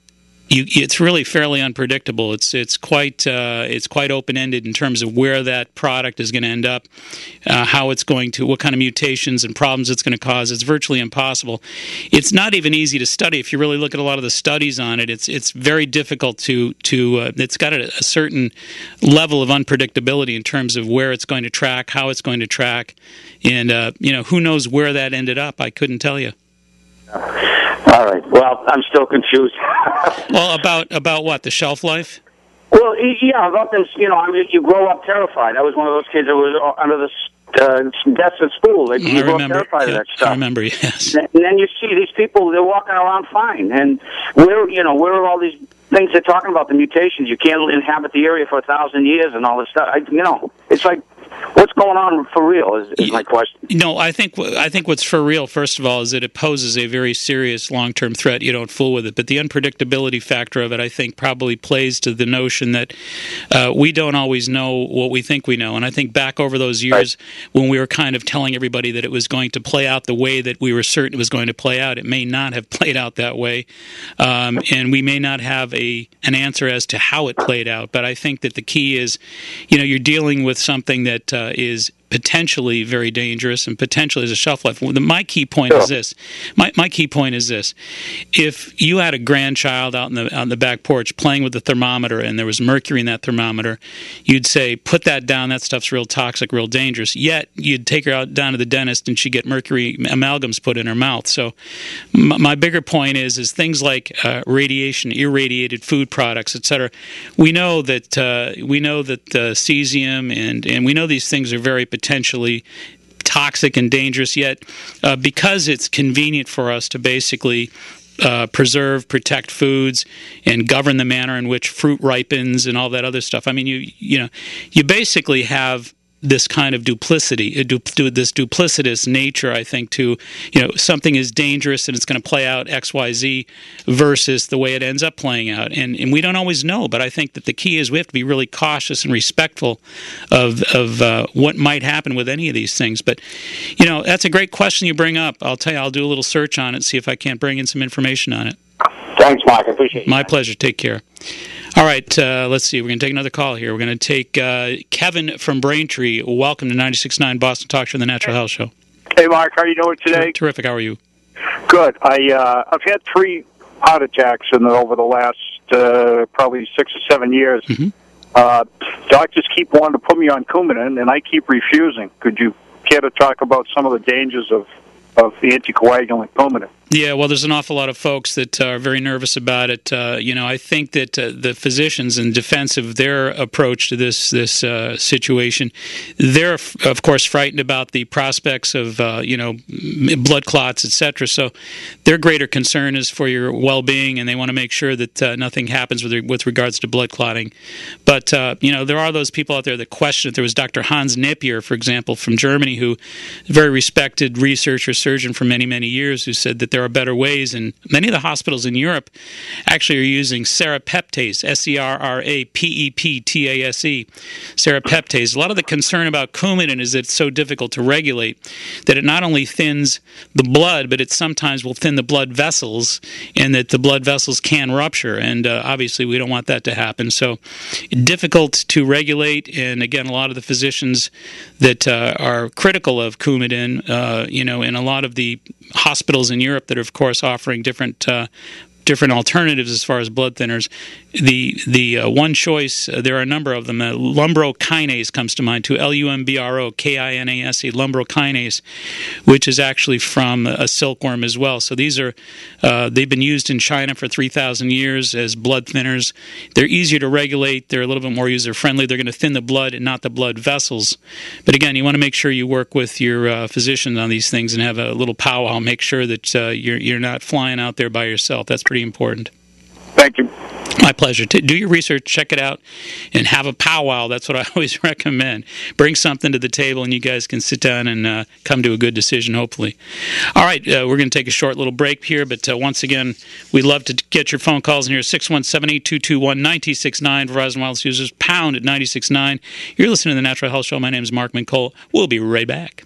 It's really fairly unpredictable. It's quite open-ended in terms of where that product is going to end up, how it's going to, what kind of mutations and problems it's going to cause. It's virtually impossible. It's not even easy to study. If you really look at a lot of the studies on it, it's very difficult to it's got a certain level of unpredictability in terms of where it's going to track, how it's going to track, and who knows where that ended up. I couldn't tell you. All right. Well, I'm still confused. Well, about what? The shelf life? Well, yeah, about this. You grow up terrified. I was one of those kids that was under the desk at school. You grow up terrified of that stuff. I remember. Yes. And then you see these people; they're walking around fine. And where are all these things they're talking about? The mutations. You can't inhabit the area for 1,000 years and all this stuff. It's like, what's going on for real is my question. No, I think what's for real, first of all, is that it poses a very serious long-term threat. You don't fool with it. But the unpredictability factor of it, I think, probably plays to the notion that we don't always know what we think we know. And I think back over those years when we were kind of telling everybody that it was going to play out the way that we were certain it was going to play out, it may not have played out that way. And we may not have an answer as to how it played out. But I think that the key is, you're dealing with something that is potentially very dangerous and potentially has a shelf life. My key point is this. My key point is this. If you had a grandchild out on the back porch playing with the thermometer and there was mercury in that thermometer, you'd say, put that down, that stuff's real toxic, real dangerous. Yet, you'd take her out down to the dentist and she'd get mercury amalgams put in her mouth. So my bigger point is things like radiation, irradiated food products, etc. We know that cesium and we know these things are very potentially toxic and dangerous, yet because it's convenient for us to basically preserve, protect foods, and govern the manner in which fruit ripens and all that other stuff. I mean, you basically have this kind of duplicity, this duplicitous nature, I think, to, something is dangerous and it's going to play out X, Y, Z versus the way it ends up playing out. And we don't always know, but I think that the key is we have to be really cautious and respectful of what might happen with any of these things. But, that's a great question you bring up. I'll tell you, I'll do a little search on it, see if I can't bring in some information on it. Thanks, Mark. I appreciate it. My pleasure. Take care. All right, let's see. We're going to take another call here. We're going to take Kevin from Braintree. Welcome to 96.9 Boston Talk Show, the Natural Health Show. Hey, Mark. How are you doing today? Terrific. How are you? Good. I've had 3 heart attacks over the last probably 6 or 7 years. Doctors keep wanting to put me on Coumadin, and I keep refusing. Could you care to talk about some of the dangers of the anticoagulant Coumadin? Yeah, well, there's an awful lot of folks that are very nervous about it. I think that the physicians, in defense of their approach to this situation, they're, of course, frightened about the prospects of, blood clots, etc. So their greater concern is for your well-being, and they want to make sure that nothing happens with regards to blood clotting. But, there are those people out there that question it. There was Dr. Hans Napier, for example, from Germany, who is a very respected researcher, surgeon for many, many years, who said that there are better ways, and many of the hospitals in Europe actually are using serrapeptase, serapeptase, serrapeptase. A lot of the concern about Coumadin is that it's so difficult to regulate that it not only thins the blood, but it sometimes will thin the blood vessels, and that the blood vessels can rupture, and obviously we don't want that to happen. So difficult to regulate, and again, a lot of the physicians that are critical of Coumadin, in a lot of the hospitals in Europe that are, of course, offering different alternatives as far as blood thinners. The one choice, there are a number of them. Lumbrokinase comes to mind too. Lumbrokinase, lumbrokinase, which is actually from a silkworm as well. So these are they've been used in China for 3,000 years as blood thinners. They're easier to regulate. They're a little bit more user friendly. They're going to thin the blood and not the blood vessels. But again, you want to make sure you work with your physician on these things and have a little powwow. Make sure that you're not flying out there by yourself. That's pretty important. Thank you. My pleasure. Do your research, check it out, and have a powwow. That's what I always recommend. Bring something to the table, and you guys can sit down and come to a good decision, hopefully. All right, we're going to take a short little break here, but once again, we'd love to get your phone calls in here, 617-822-1969, Verizon Wireless users, pound at 96.9. You're listening to The Natural Health Show. My name is Mark Mincola. We'll be right back.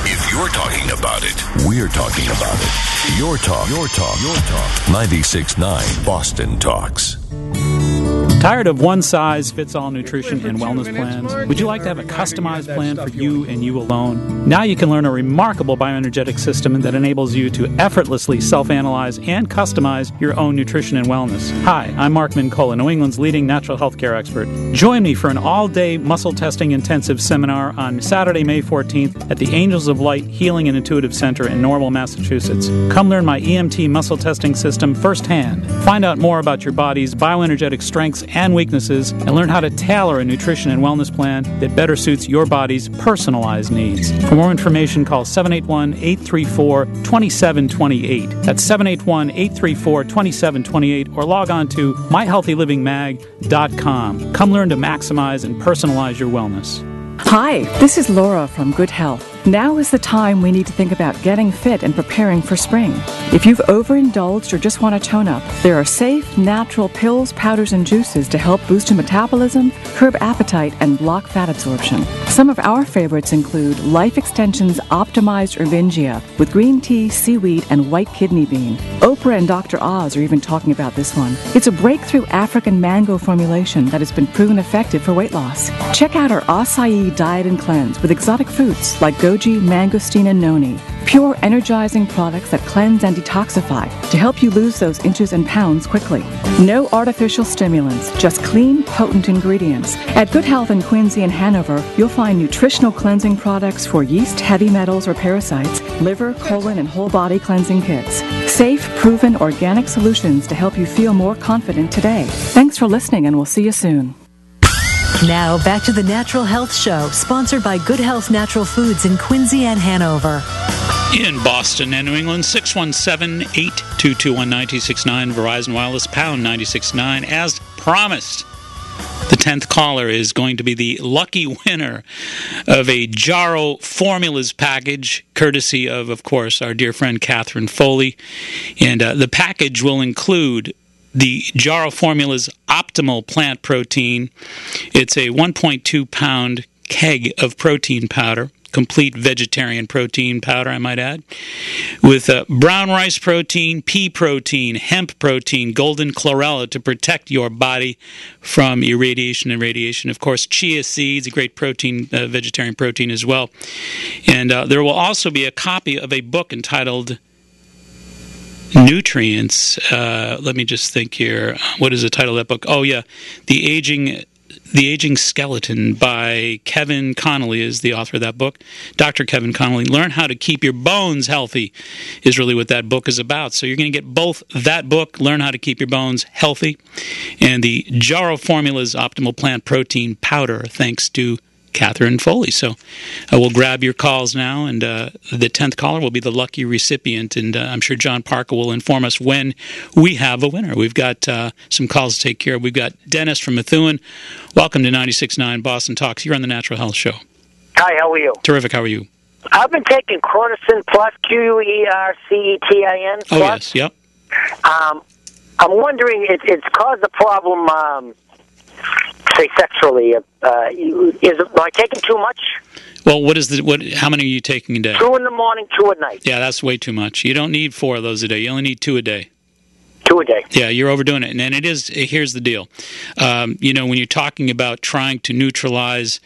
If you're talking about it, we're talking about it. Your talk. 96.9 Boston Talks. Tired of one-size-fits-all nutrition and wellness plans? Would you like to have a customized plan for you and you alone? Now you can learn a remarkable bioenergetic system that enables you to effortlessly self-analyze and customize your own nutrition and wellness. Hi, I'm Mark Mincola, New England's leading natural health care expert. Join me for an all-day muscle testing intensive seminar on Saturday, May 14th at the Angels of Light Healing and Intuitive Center in Norwell, Massachusetts. Come learn my EMT muscle testing system firsthand. Find out more about your body's bioenergetic strengths and weaknesses, and learn how to tailor a nutrition and wellness plan that better suits your body's personalized needs. For more information, call 781-834-2728. That's 781-834-2728, or log on to myhealthylivingmag.com. Come learn to maximize and personalize your wellness. Hi, this is Laura from Good Health. Now is the time we need to think about getting fit and preparing for spring. If you've overindulged or just want to tone up, there are safe, natural pills, powders, and juices to help boost your metabolism, curb appetite, and block fat absorption. Some of our favorites include Life Extension's Optimized Ervingia with green tea, seaweed, and white kidney bean. Oprah and Dr. Oz are even talking about this one. It's a breakthrough African mango formulation that has been proven effective for weight loss. Check out our acai diet and cleanse with exotic fruits like goji, mangosteen, and noni. Pure, energizing products that cleanse and detoxify to help you lose those inches and pounds quickly. No artificial stimulants, just clean, potent ingredients. At Good Health in Quincy and Hanover, you'll find nutritional cleansing products for yeast, heavy metals, or parasites, liver, colon, and whole body cleansing kits. Safe, proven, organic solutions to help you feel more confident today. Thanks for listening, and we'll see you soon. Now, back to the Natural Health Show, sponsored by Good Health Natural Foods in Quincy and Hanover. In Boston and New England, 617-822-1969, Verizon Wireless, pound 96.9. As promised, the 10th caller is going to be the lucky winner of a Jarrow Formulas package, courtesy of course, our dear friend Catherine Foley. And the package will include the Jarrow Formulas Optimal Plant Protein. It's a 1.2 pound keg of protein powder, complete vegetarian protein powder, I might add, with brown rice protein, pea protein, hemp protein, golden chlorella to protect your body from irradiation and radiation. Of course, chia seeds, a great protein, vegetarian protein as well. And there will also be a copy of a book entitled nutrients. Let me just think here. What is the title of that book? Oh, yeah. The Aging Skeleton by Kevin Connolly is the author of that book. Dr. Kevin Connolly. Learn how to keep your bones healthy is really what that book is about. So you're going to get both that book, Learn How to Keep Your Bones Healthy, and the Jarrow Formulas Optimal Plant Protein Powder, thanks to Catherine Foley. So we'll grab your calls now, and the 10th caller will be the lucky recipient, and I'm sure John Parker will inform us when we have a winner. We've got some calls to take care of. We've got Dennis from Methuen. Welcome to 96.9 Boston Talks. You're on the Natural Health Show. Hi, how are you? Terrific. How are you? I've been taking Corticin Plus, Quercetin. Oh, yes. Yep. I'm wondering, it's caused a problem, say sexually. Am I taking too much? Well, how many are you taking a day? 2 in the morning, 2 at night. Yeah, that's way too much. You don't need 4 of those a day. You only need 2 a day. 2 a day. Yeah, you're overdoing it. And here's the deal. When you're talking about trying to neutralize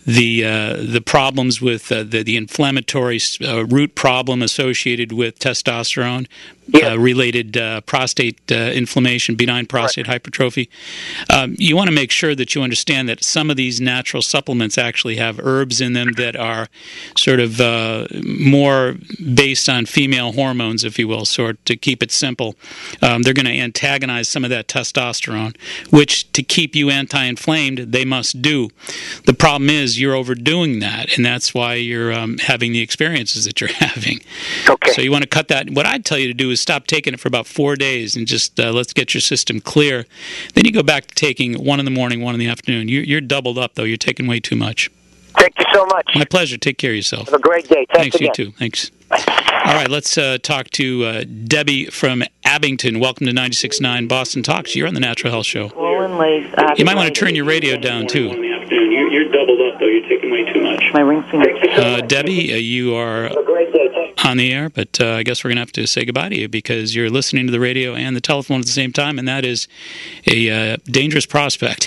the problems with the inflammatory root problem associated with testosterone, related prostate inflammation, benign prostate hypertrophy. You want to make sure that you understand that some of these natural supplements actually have herbs in them that are sort of more based on female hormones, if you will, sort to keep it simple. They're going to antagonize some of that testosterone, which to keep you anti-inflamed, they must do. The problem is you're overdoing that, and that's why you're having the experiences that you're having. Okay. So you want to cut that. What I'd tell you to do is stop taking it for about 4 days and just let's get your system clear. Then you go back to taking 1 in the morning, 1 in the afternoon. You're doubled up, though. You're taking way too much. Thank you so much. My pleasure. Take care of yourself. Have a great day. Thanks, you too. Thanks. All right, let's talk to Debbie from Abington. Welcome to 96.9 Boston Talks. You're on the Natural Health Show. You might want to turn your radio down, too. You're doubled up, though. You're taking way too much. My ring finger. Debbie, you are on the air, but I guess we're going to have to say goodbye to you because you're listening to the radio and the telephone at the same time, and that is a dangerous prospect.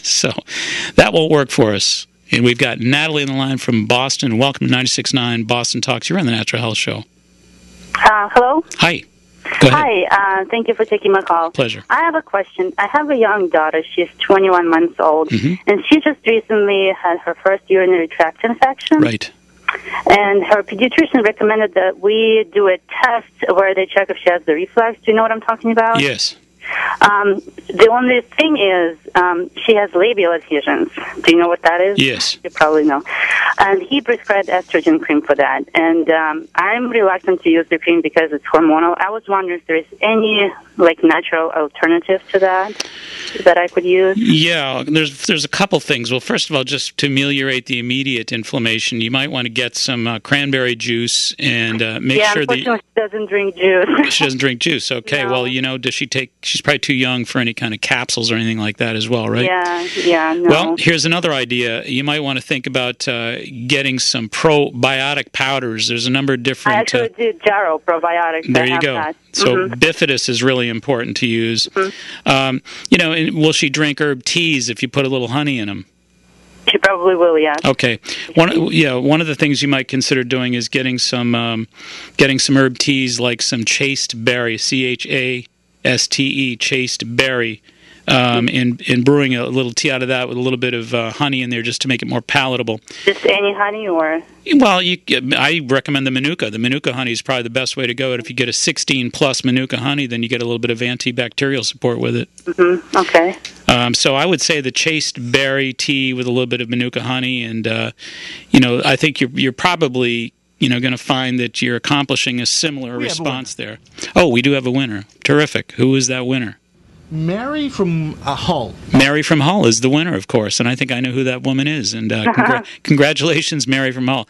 So that won't work for us. And we've got Natalie on the line from Boston. Welcome to 96.9 Boston Talks. You're on the Natural Health Show. Hello? Hi. Go ahead. Hi. Thank you for taking my call. Pleasure. I have a question. I have a young daughter. She's 21 months old, and she just recently had her first urinary tract infection. Right. And her pediatrician recommended that we do a test where they check if she has the reflux. Do you know what I'm talking about? Yes. The only thing is she has labial adhesions. Do you know what that is? Yes. You probably know. And he prescribed estrogen cream for that. And I'm reluctant to use the cream because it's hormonal. I was wondering if there is any natural alternative to that I could use. Yeah, there's a couple things. Well, first of all, just to ameliorate the immediate inflammation, you might want to get some cranberry juice and make sure that... Yeah, she doesn't drink juice. She doesn't drink juice. Okay, No. Well, does she take... She's probably too young for any kind of capsules or anything like that as well, right? Yeah, no. Well, here's another idea. You might want to think about getting some probiotic powders. There's a number of different... I actually did Jarrow probiotics. There I you have go. that. So Bifidus is really important to use. And will she drink herb teas if you put a little honey in them? She probably will, yeah. Okay. One of the things you might consider doing is getting some herb teas like some chaste berry, CHASTE, chaste berry, and brewing a little tea out of that with a little bit of honey in there just to make it more palatable. Just any honey or? Well, I recommend the Manuka. The Manuka honey is probably the best way to go. And if you get a 16-plus Manuka honey, then you get a little bit of antibacterial support with it. Okay. So I would say the chaste berry tea with a little bit of Manuka honey, and I think you're probably going to find that you're accomplishing a similar response there. Oh, we do have a winner. Terrific. Who is that winner? Mary from Hull. Mary from Hull is the winner, of course, and I think I know who that woman is. And congratulations, Mary from Hull.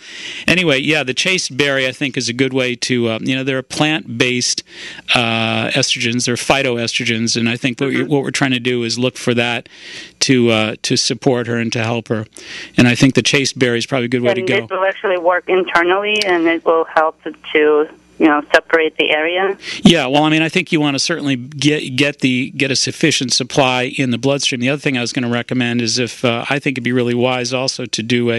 Anyway, the chaste berry, I think, is a good way to, there are plant-based estrogens, they're phytoestrogens, and I think what we're trying to do is look for that to support her and to help her. And I think the chaste berry is probably a good way to go. It will actually work internally, and it will help to separate the area. Yeah, well, I think you want to certainly get a sufficient supply in the bloodstream. The other thing I was going to recommend is I think it'd be really wise also to do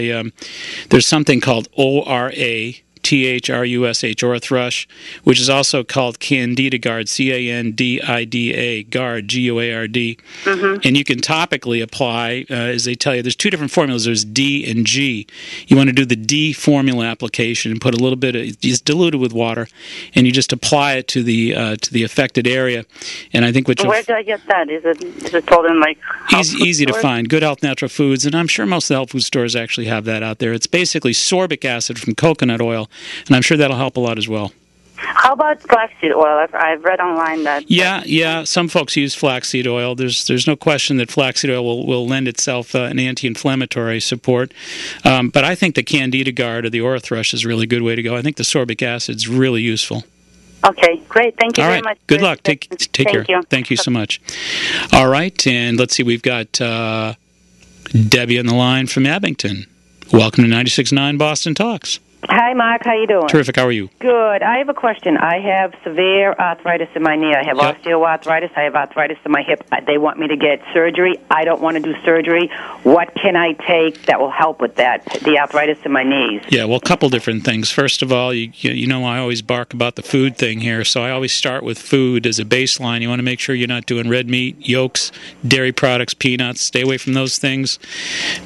there's something called ORA, T-H-R-U-S-H, Orthrush, which is also called Candida Guard, C-A-N-D-I-D-A, Guard, G-U-A-R-D. And you can topically apply, as they tell you, there's two different formulas. There's D and G. You want to do the D formula application and put a little bit of, it's diluted with water, and you just apply it to the affected area. And I think what Where do I get that? Is it told in like easy to find? Good Health Natural Foods, and I'm sure most of the health food stores actually have that out there. It's basically sorbic acid from coconut oil, and I'm sure that'll help a lot as well. How about flaxseed oil? I've read online that... Yeah. Some folks use flaxseed oil. There's no question that flaxseed oil will lend itself an anti-inflammatory support. But I think the Candida Guard or the Orthrush is a really good way to go. I think the sorbic acid is really useful. Okay, great. Thank you very much. Good luck. Take care. You. Thank you so much. All right, and let's see. We've got Debbie on the line from Abington. Welcome to 96.9 Boston Talks. Hi, Mark. How you doing? Terrific. How are you? Good. I have a question. I have severe arthritis in my knee. I have osteoarthritis. I have arthritis in my hip. They want me to get surgery. I don't want to do surgery. What can I take that will help with that, the arthritis in my knees? Yeah, well, a couple different things. First of all, you know I always bark about the food thing here, so I always start with food as a baseline. You want to make sure you're not doing red meat, yolks, dairy products, peanuts. Stay away from those things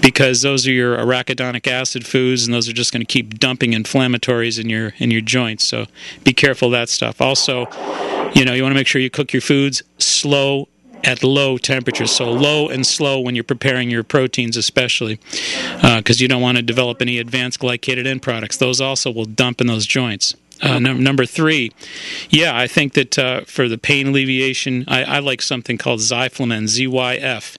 because those are your arachidonic acid foods, and those are just going to keep dumping inflammatories in your joints. So be careful of that stuff. Also, you want to make sure you cook your foods slow at low temperatures. So low and slow when you're preparing your proteins, especially because you don't want to develop any advanced glycated end products. Those also will dump in those joints. Number 3, I think that for the pain alleviation, I like something called Zyflamend, Z-Y-F-L-A-M-E-N-D.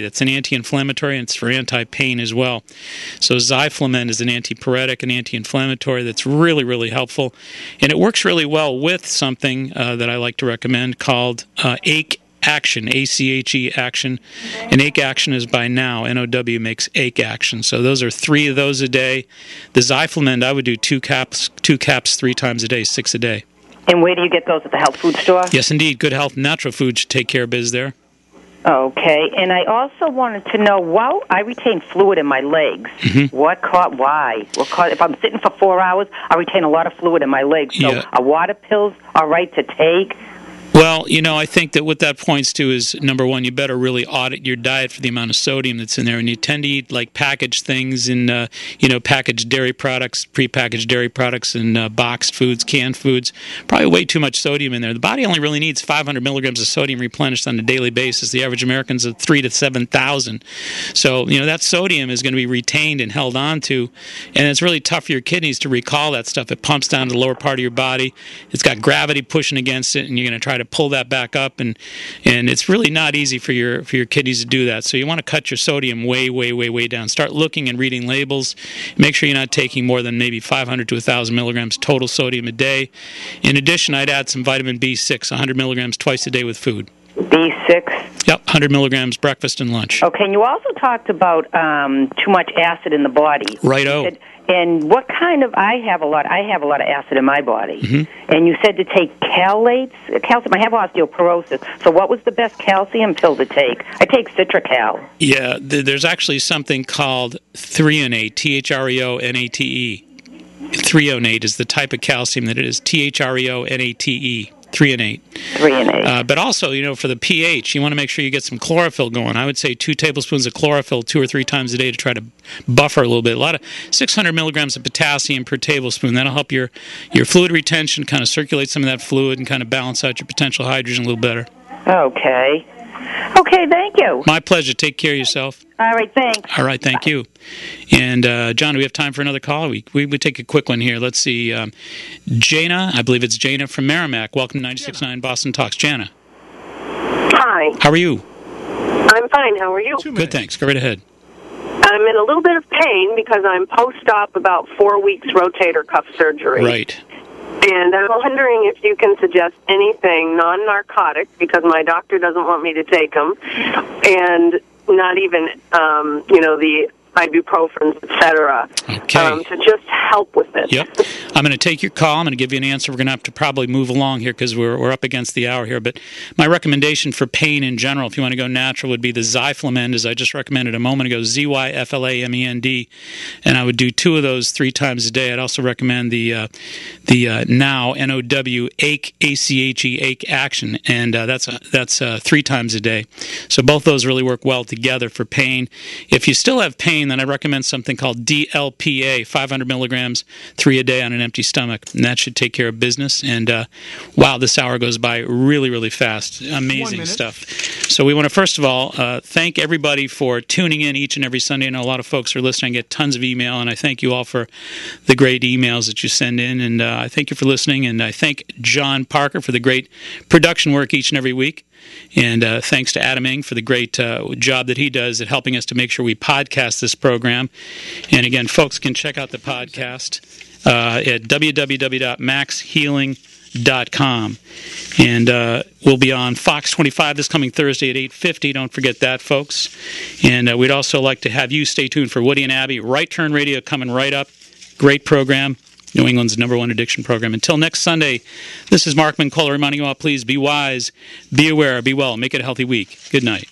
That's an anti-inflammatory, and it's for anti-pain as well. So Zyflamend is an antipyretic and anti-inflammatory that's really, really helpful. And it works really well with something that I like to recommend called Ache Action, A-C-H-E Action. And Ache Action is by Now. N-O-W makes Ache Action. So those are 3 of those a day. The Zyflamend, I would do 2 caps 3 times a day, 6 a day. And where do you get those, at the health food store? Yes, indeed. Good Health Natural Foods should take care of biz there. Okay. And I also wanted to know, I retain fluid in my legs. Why? If I'm sitting for 4 hours, I retain a lot of fluid in my legs. So are water pills all right to take? Well, I think that what that points to is, number one, you better really audit your diet for the amount of sodium that's in there. And you tend to eat, like, packaged things and, packaged dairy products, prepackaged dairy products and boxed foods, canned foods. Probably way too much sodium in there. The body only really needs 500 milligrams of sodium replenished on a daily basis. The average American's at 3,000 to 7,000. So, that sodium is going to be retained and held on to. And it's really tough for your kidneys to recall that stuff. It pumps down to the lower part of your body. It's got gravity pushing against it, and you're going to try to pull that back up, and it's really not easy for your kidneys to do that. So you want to cut your sodium way down. Start looking and reading labels. Make sure you're not taking more than maybe 500 to 1,000 milligrams total sodium a day. In addition, I'd add some vitamin B6, 100 milligrams twice a day with food. B6? Yep, 100 milligrams breakfast and lunch. Okay, and you also talked about too much acid in the body. Righto. And what kind of, I have a lot of acid in my body. And you said to take calcium. I have osteoporosis. So what was the best calcium pill to take? I take Citracal. Yeah, there's actually something called threonate, T-H-R-E-O-N-A-T-E. Threonate is the type of calcium that it is, T-H-R-E-O-N-A-T-E. Threonate. But also, for the pH, you want to make sure you get some chlorophyll going. I would say 2 tablespoons of chlorophyll 2 or 3 times a day to try to buffer a little bit. A lot of 600 milligrams of potassium per tablespoon. That'll help your fluid retention, kind of circulate some of that fluid and kind of balance out your potential hydrogen a little better. Okay. Okay, thank you. My pleasure. Take care of yourself. All right, thanks. All right, thank you. And, John, do we have time for another call? We take a quick one here. Let's see. Jana, I believe it's Jana from Merrimack. Welcome to 96.9 Boston Talks. Jana. Hi. How are you? I'm fine. How are you? Good, thanks. Go right ahead. I'm in a little bit of pain because I'm post-op about 4 weeks rotator cuff surgery. Right. And I'm wondering if you can suggest anything non-narcotic, because my doctor doesn't want me to take them, and not even, the ibuprofen, etc., to just help with it. Yep. I'm going to take your call. I'm going to give you an answer. We're going to have to probably move along here because we're up against the hour here. But my recommendation for pain in general, if you want to go natural, would be the Zyflamend, as I just recommended a moment ago, Zyflamend. And I would do 2 of those 3 times a day. I'd also recommend the Now, N-O-W, Ache, A-C-H-E, Ache Action. And that's 3 times a day. So both those really work well together for pain. If you still have pain, then I recommend something called DLPA, 500 milligrams, 3 a day on an empty stomach. And that should take care of business. And wow, this hour goes by really, really fast. Amazing stuff. So we want to, first of all, thank everybody for tuning in each and every Sunday. I know a lot of folks are listening. I get tons of email, and I thank you all for the great emails that you send in. And I thank you for listening. And I thank John Parker for the great production work each and every week. And thanks to Adam Ing for the great job that he does at helping us to make sure we podcast this program. And again, folks can check out the podcast at www.maxhealing.com. And we'll be on Fox 25 this coming Thursday at 8:50. Don't forget that, folks. And we'd also like to have you stay tuned for Woody and Abby. Right Turn Radio coming right up. Great program. New England's #1 addiction program. Until next Sunday, this is Mark Mincola reminding you all, please be wise, be aware, be well, make it a healthy week. Good night.